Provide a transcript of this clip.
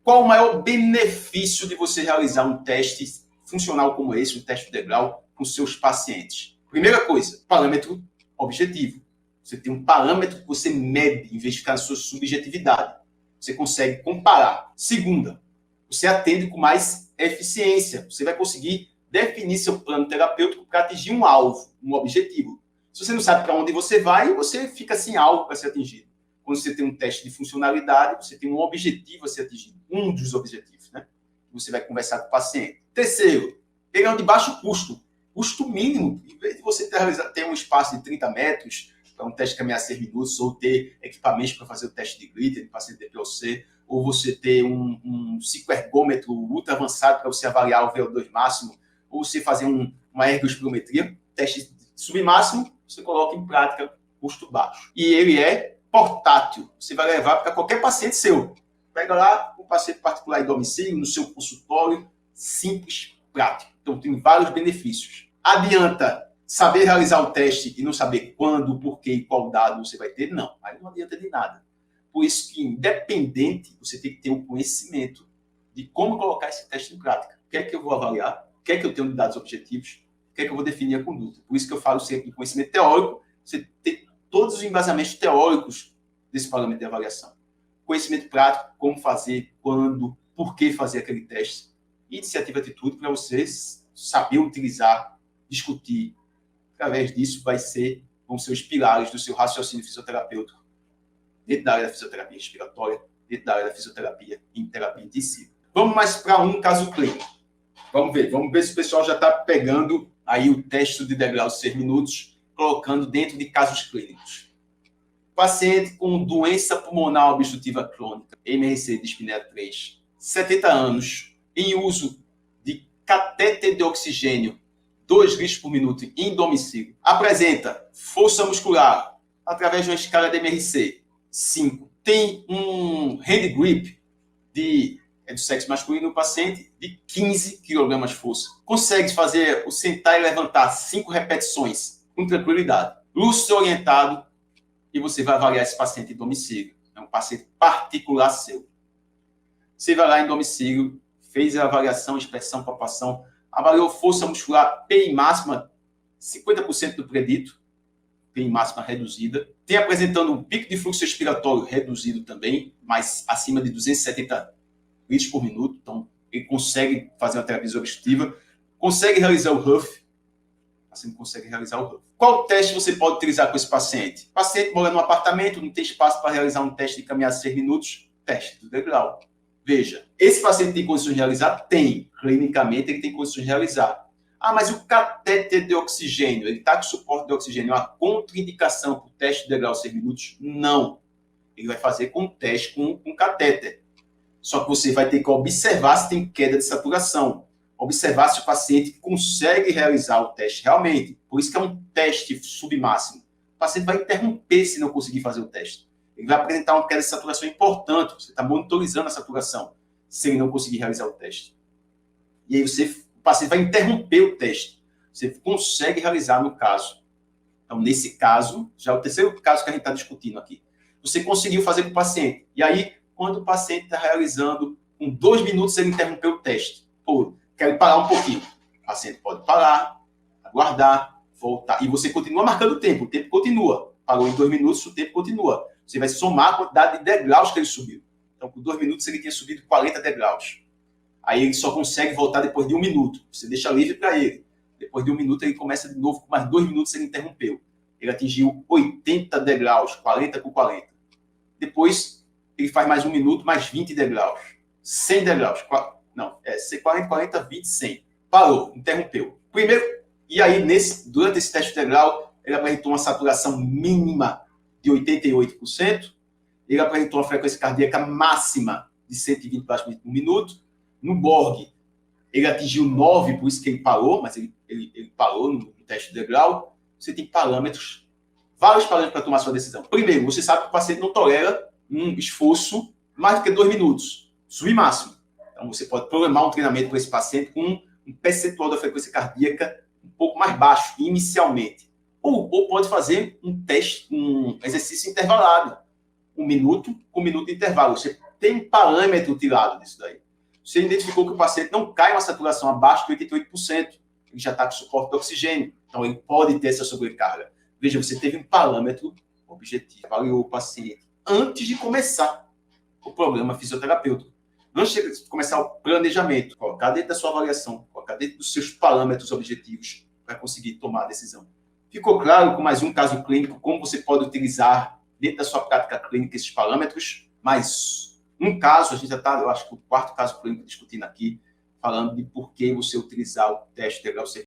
Qual o maior benefício de você realizar um teste funcional como esse, um teste integral, com seus pacientes? Primeira coisa, parâmetro objetivo. Você tem um parâmetro que você mede, em vez de ficar na sua subjetividade. Você consegue comparar. Segunda, você atende com mais eficiência. Você vai conseguir definir seu plano terapêutico para atingir um alvo, um objetivo. Se você não sabe para onde você vai, você fica sem alvo para ser atingido. Quando você tem um teste de funcionalidade, você tem um objetivo a ser atingido. Um dos objetivos, né? Você vai conversar com o paciente. Terceiro, ele é um de baixo custo. Custo mínimo. Em vez de você ter um espaço de 30 metros para um teste de caminhar 6 minutos, ou ter equipamentos para fazer o teste de glitter, de paciente de DPOC, ou você ter um cicloergômetro ultra avançado para você avaliar o VO2 máximo, ou você fazer uma ergospirometria, teste submáximo, você coloca em prática custo baixo. E ele é portátil. Você vai levar para qualquer paciente seu. Pega lá um paciente particular em domicílio, no seu consultório, simples, prático. Então, tem vários benefícios. Adianta saber realizar o teste e não saber quando, porquê e qual dado você vai ter? Não. Aí não adianta de nada. Por isso que, independente, você tem que ter um conhecimento de como colocar esse teste em prática. O que é que eu vou avaliar? O que é que eu tenho de dados objetivos? O que é que eu vou definir a conduta? Por isso que eu falo sempre de conhecimento teórico, você tem todos os embasamentos teóricos desse parâmetro de avaliação. Conhecimento prático, como fazer, quando, por que fazer aquele teste. Iniciativa e atitude para vocês saber utilizar, discutir. Através disso vão ser os pilares do seu raciocínio fisioterapêutico dentro da área da fisioterapia respiratória, dentro da área da fisioterapia e terapia intensiva. Vamos mais para um caso clínico. Vamos ver se o pessoal já está pegando aí o teste de degrau de 6 minutos, colocando dentro de casos clínicos. Paciente com doença pulmonar obstrutiva crônica, MRC de dispneia 3, 70 anos, em uso de catéter de oxigênio, 2 litros por minuto em domicílio, apresenta força muscular através de uma escala de MRC 5. Tem um hand grip do sexo masculino no paciente de 15 kg força. Consegue fazer o sentar e levantar 5 repetições com tranquilidade. Lúcido orientado, e você vai avaliar esse paciente em domicílio. É um paciente particular seu. Você vai lá em domicílio, fez a avaliação, inspeção, palpação, avaliou força muscular, PI máxima, 50% do predito, PI máxima reduzida. Tem apresentando um pico de fluxo respiratório reduzido também, mas acima de 270 litros por minuto. Então, ele consegue fazer uma terapia obstrutiva, consegue realizar o HUF. O paciente consegue realizar o HUF. Qual teste você pode utilizar com esse paciente? O paciente mora num apartamento, não tem espaço para realizar um teste de caminhar 6 minutos, teste do degrau. Veja, esse paciente tem condições de realizar? Tem. Clinicamente, ele tem condições de realizar. Ah, mas o catéter de oxigênio, ele está com suporte de oxigênio, uma contraindicação para o teste de degrau 6 minutos? Não. Ele vai fazer com teste com catéter. Só que você vai ter que observar se tem queda de saturação. Observar se o paciente consegue realizar o teste realmente. Por isso que é um teste submáximo. O paciente vai interromper se não conseguir fazer o teste. Ele vai apresentar uma queda de saturação importante. Você está monitorizando a saturação se ele não conseguir realizar o teste. E aí o paciente vai interromper o teste. Você consegue realizar no caso. Então, nesse caso, já é o terceiro caso que a gente está discutindo aqui. Você conseguiu fazer com o paciente. E aí, quando o paciente está realizando, com 2 minutos ele interrompeu o teste. Pô, quero parar um pouquinho. O paciente pode parar, aguardar, voltar. E você continua marcando o tempo continua. Parou em 2 minutos, o tempo continua. Você vai somar a quantidade de degraus que ele subiu. Então, com 2 minutos, ele tinha subido 40 degraus. Aí ele só consegue voltar depois de 1 minuto. Você deixa livre para ele. Depois de 1 minuto, ele começa de novo, com mais 2 minutos ele interrompeu. Ele atingiu 80 degraus, 40 com 40. Depois, ele faz mais 1 minuto, mais 20 degraus. 100 degraus. Não, 40, 40, 20, 100. Parou, interrompeu. Primeiro, e aí, durante esse teste integral, ele apresentou uma saturação mínima de 88%. Ele apresentou uma frequência cardíaca máxima de 120 batimentos por minuto. No Borg, ele atingiu 9, por isso que ele parou, mas ele parou no teste de degrau. Você tem parâmetros, vários parâmetros para tomar sua decisão. Primeiro, você sabe que o paciente não tolera um esforço mais do que 2 minutos, subir máximo. Então, você pode programar um treinamento com esse paciente com um percentual da frequência cardíaca um pouco mais baixo, inicialmente. Ou pode fazer um teste, um exercício intervalado. 1 minuto com 1 minuto de intervalo. Você tem parâmetro tirado disso daí. Você identificou que o paciente não cai uma saturação abaixo de 88%, ele já está com suporte de oxigênio, então ele pode ter essa sobrecarga. Veja, você teve um parâmetro objetivo, avaliou o paciente antes de começar o programa fisioterapêutico. Antes de começar o planejamento, colocar dentro da sua avaliação, colocar dentro dos seus parâmetros objetivos para conseguir tomar a decisão. Ficou claro, com mais um caso clínico, como você pode utilizar dentro da sua prática clínica esses parâmetros? Mais um caso, a gente já está, eu acho que o quarto caso clínico discutindo aqui, falando de por que você utilizar o teste integral